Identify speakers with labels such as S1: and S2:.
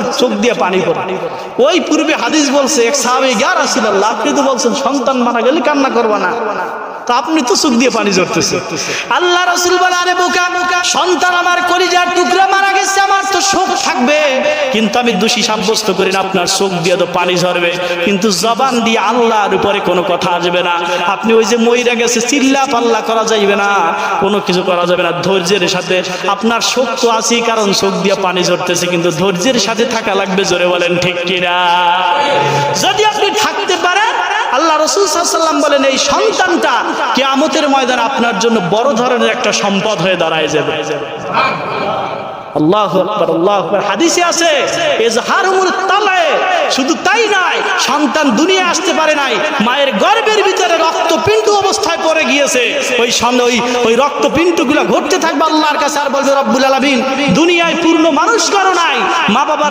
S1: রাসূলের চোখ দিয়ে পানি পড়ে। ওই পূর্বে হাদিস বলছে এক সাহাবী, ইয়া রাসূলুল্লাহ, আপনি তো বলছেন সন্তান মারা গেলে কান্না করবা না, তা আপনি তো চোখ দিয়ে পানি ঝরতেছে। আল্লাহ রাসূল বলে, আরে বোকা, সন্তান আমার কলিজার টুকরা মারা গেছে, আমার তো শোক থাকবে, কিন্তু আমি দোষী সাব্যস্ত করি না, আপনার চোখ দিয়ে তো পানি ঝরবে, কিন্তু জবান দিয়ে আল্লাহর উপরে কোনো কথা আসবে না। আপনি ওই যে মইরা গেছে চিল্লা পাল্লা করা যাইবে না, কোনো কিছু করা যাবে না। ধৈর্যের সাথে আপনার শোক তো আছেই, কারণ চোখ দিয়ে পানি ঝরতেছে, কিন্তু ধৈর্যের সাথে থাকা লাগবে। জোরে বলেন ঠিক কিনা? যদি আপনি থাকতে পারেন, আল্লাহ রাসূল সাল্লাল্লাহু আলাইহি ওয়াসাল্লাম বলেন, এই সন্তানটা কিয়ামতের ময়দানে আপনার জন্য বড় ধরনের একটা সম্পদ হয়ে দাঁড়ায় যাবে। আল্লাহু আকবার, আল্লাহু আকবার। হাদিসে আছে ইজহারুল তালায়ে, শুধু তাই নয়, সন্তান দুনিয়া আসতে পারে নাই, মায়ের গর্ভের ভিতরে রক্তপিণ্ড অবস্থায় পড়ে গিয়েছে, ওই রক্তপিণ্ডগুলো ঘটতে থাকবে আল্লাহর কাছে, আর বলবে রব্বুল আলামিন দুনিয়ায় পূর্ণ মানুষ করো নাই, মা বাবার